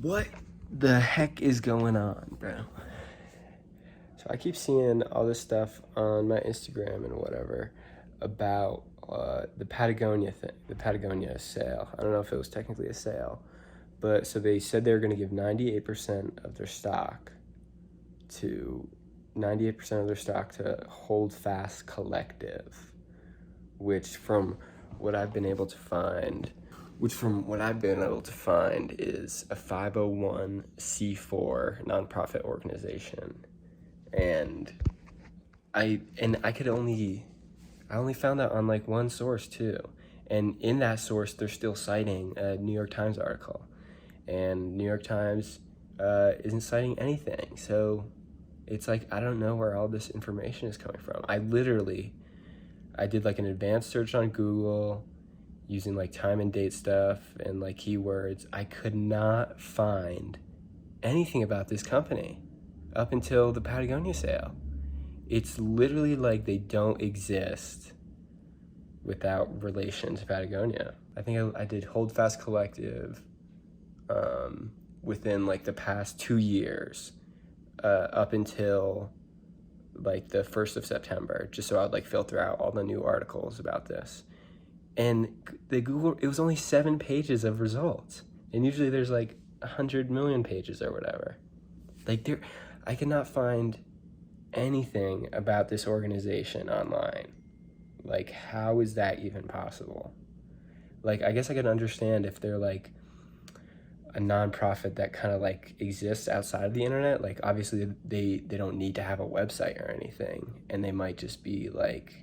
What the heck is going on, bro? So I keep seeing all this stuff on my Instagram and whatever about the Patagonia thing, the Patagonia sale. I don't know if it was technically a sale, but so they said they were going to give 98% of their stock to 98% of their stock to Holdfast Collective, which from what I've been able to find is a 501c4 nonprofit organization. And I only found that on like one source too. And in that source, they're still citing a New York Times article, and New York Times isn't citing anything. So it's like, I don't know where all this information is coming from. I did like an advanced search on Google using like time and date stuff and like keywords. I could not find anything about this company up until the Patagonia sale. It's literally like they don't exist without relation to Patagonia. I think I did Holdfast Collective within like the past 2 years up until like the 1st of September, just so I'd like filter out all the new articles about this. And it was only 7 pages of results. And usually there's like 100 million pages or whatever. Like I cannot find anything about this organization online. Like, how is that even possible? Like, I guess I could understand if they're like a nonprofit that kind of like exists outside of the internet. Like, obviously they don't need to have a website or anything, and they might just be like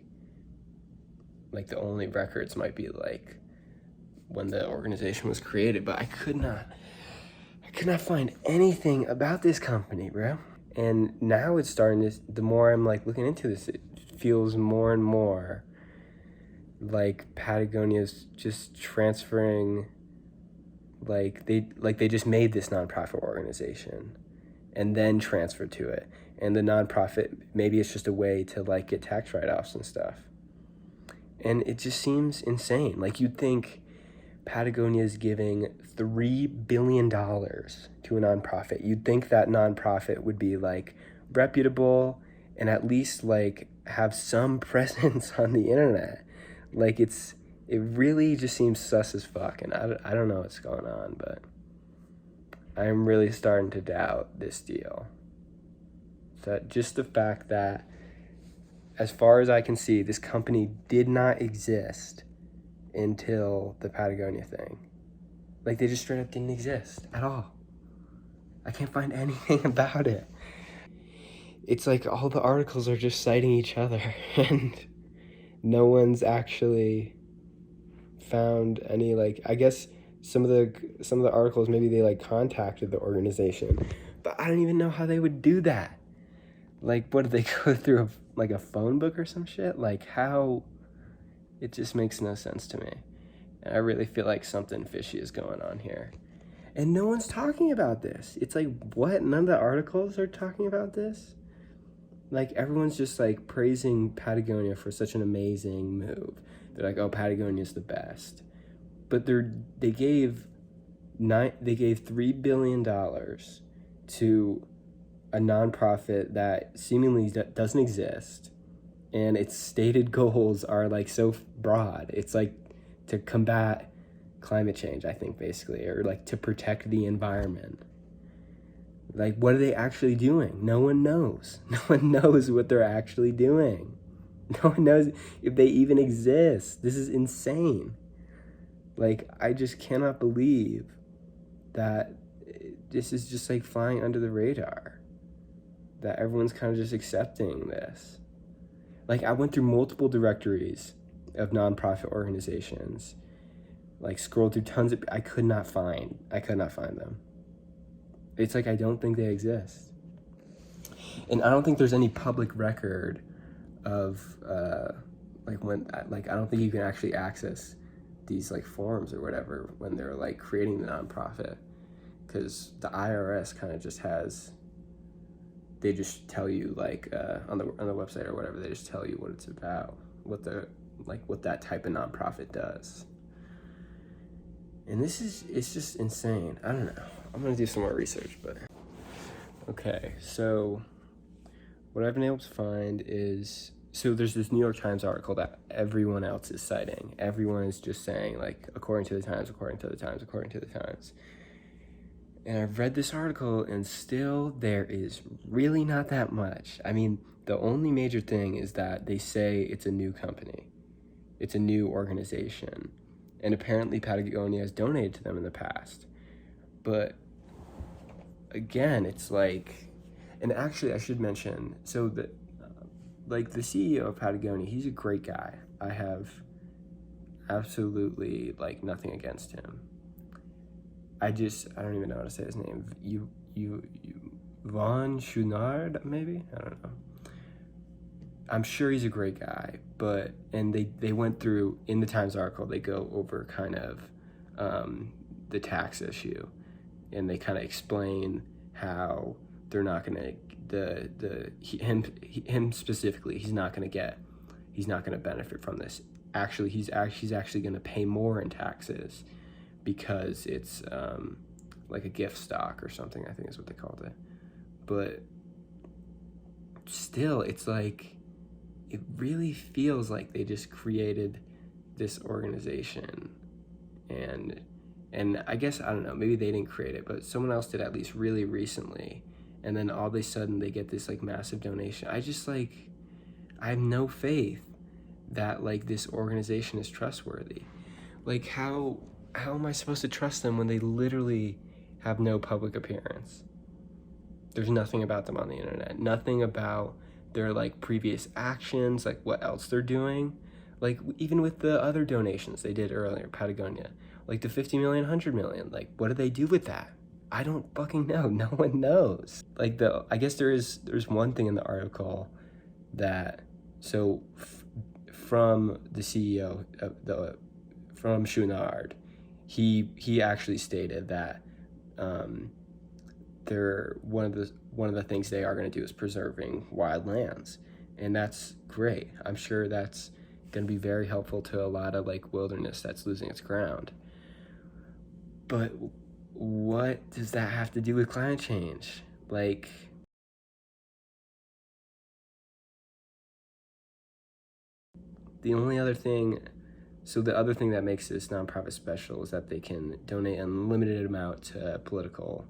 the only records might be like when the organization was created. But I could not find anything about this company, bro. And now it's starting to, the more I'm like looking into this, it feels more and more like Patagonia's just transferring, like they just made this nonprofit organization and then transferred to it. And the nonprofit, maybe it's just a way to like get tax write-offs and stuff. And it just seems insane. Like, you'd think Patagonia is giving $3 billion to a nonprofit. You'd think that nonprofit would be like reputable and at least like have some presence on the internet. Like, it really just seems sus as fuck, and I don't know what's going on, but I'm really starting to doubt this deal. So just the fact that, as far as I can see, this company did not exist until the Patagonia thing. Like, they just straight up didn't exist at all. I can't find anything about it. It's like all the articles are just citing each other, and no one's actually found any, like, I guess some of the articles, maybe they like contacted the organization, but I don't even know how they would do that. Like, what, did they go through like a phone book or some shit? Like, how? It just makes no sense to me. And I really feel like something fishy is going on here. And no one's talking about this. It's like, what? None of the articles are talking about this? Like, everyone's just like praising Patagonia for such an amazing move. They're like, oh, Patagonia's the best. But they gave $3 billion to a nonprofit that seemingly doesn't exist, and its stated goals are like so broad. It's like to combat climate change, I think, basically, or like to protect the environment. Like, what are they actually doing? No one knows. No one knows what they're actually doing. No one knows if they even exist. This is insane. Like, I just cannot believe that this is just like flying under the radar, that everyone's kind of just accepting this. Like, I went through multiple directories of nonprofit organizations, like scrolled through tons of, I could not find them. It's like, I don't think they exist. And I don't think there's any public record of I don't think you can actually access these like forums or whatever when they're like creating the nonprofit, because the IRS kind of just has, they just tell you like on the website or whatever, they just tell you what it's about, what that type of nonprofit does. And it's just insane. I don't know. I'm gonna do some more research, but. Okay, so what I've been able to find is, so there's this New York Times article that everyone else is citing. Everyone is just saying, like, according to the Times, according to the Times, according to the Times. And I've read this article, and still there is really not that much. I mean, the only major thing is that they say it's a new company. It's a new organization. And apparently Patagonia has donated to them in the past. But again, it's like, and actually I should mention, so that like the CEO of Patagonia, he's a great guy. I have absolutely like nothing against him. I don't even know how to say his name. Von Schunard, maybe? I don't know. I'm sure he's a great guy, but, and they went through, in the Times article, they go over kind of the tax issue, and they kind of explain how they're not gonna, him specifically, he's not gonna benefit from this. Actually, he's actually gonna pay more in taxes because it's like a gift stock or something, I think is what they called it. But still, it's like, it really feels like they just created this organization, and I guess, I don't know, maybe they didn't create it, but someone else did, at least really recently, and then all of a sudden they get this like massive donation. I just like, I have no faith that like this organization is trustworthy. Like, how am I supposed to trust them when they literally have no public appearance? There's nothing about them on the internet, nothing about their like previous actions, like what else they're doing. Like, even with the other donations they did earlier, Patagonia, like the 50 million, 100 million, like what do they do with that? I don't fucking know. No one knows. Like, I guess there's one thing in the article that, so from the CEO of from Chouinard, he actually stated that they're one of the things they are going to do is preserving wild lands, and that's great. I'm sure that's going to be very helpful to a lot of like wilderness that's losing its ground. But what does that have to do with climate change? Like, the only other thing, so the other thing that makes this nonprofit special is that they can donate an unlimited amount to political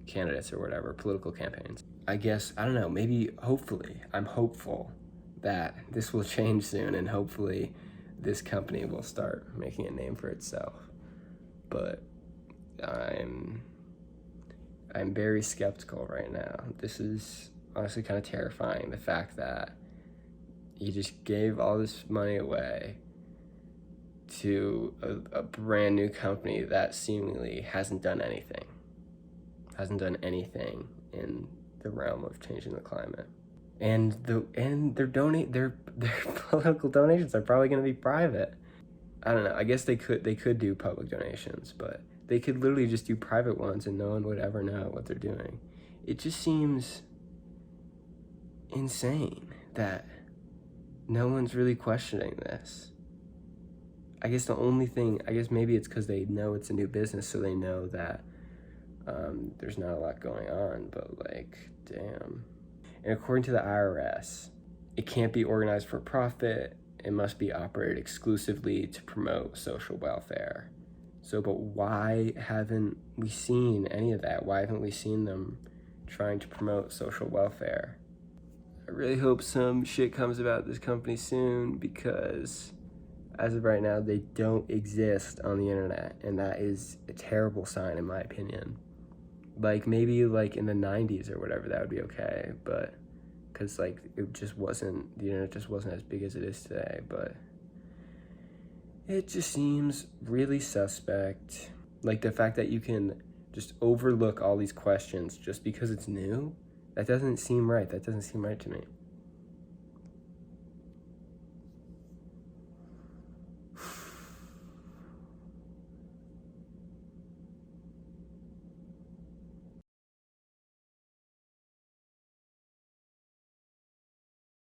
candidates or whatever, political campaigns. I guess, I don't know, maybe, hopefully, I'm hopeful that this will change soon, and hopefully this company will start making a name for itself. But I'm very skeptical right now. This is honestly kind of terrifying, the fact that he just gave all this money away to a brand new company that seemingly hasn't done anything in the realm of changing the climate. And their political donations are probably going to be private. I don't know. I guess they could do public donations, but they could literally just do private ones and no one would ever know what they're doing. It just seems insane that no one's really questioning this. I guess maybe it's because they know it's a new business, so they know that there's not a lot going on, but like, damn. And according to the IRS, it can't be organized for profit. It must be operated exclusively to promote social welfare. So, but why haven't we seen any of that? Why haven't we seen them trying to promote social welfare? I really hope some shit comes about this company soon, because as of right now, they don't exist on the internet, and that is a terrible sign in my opinion. Like, maybe like in the 90s or whatever, that would be okay, but because like the internet just wasn't as big as it is today. But it just seems really suspect. Like, the fact that you can just overlook all these questions just because it's new, that doesn't seem right to me.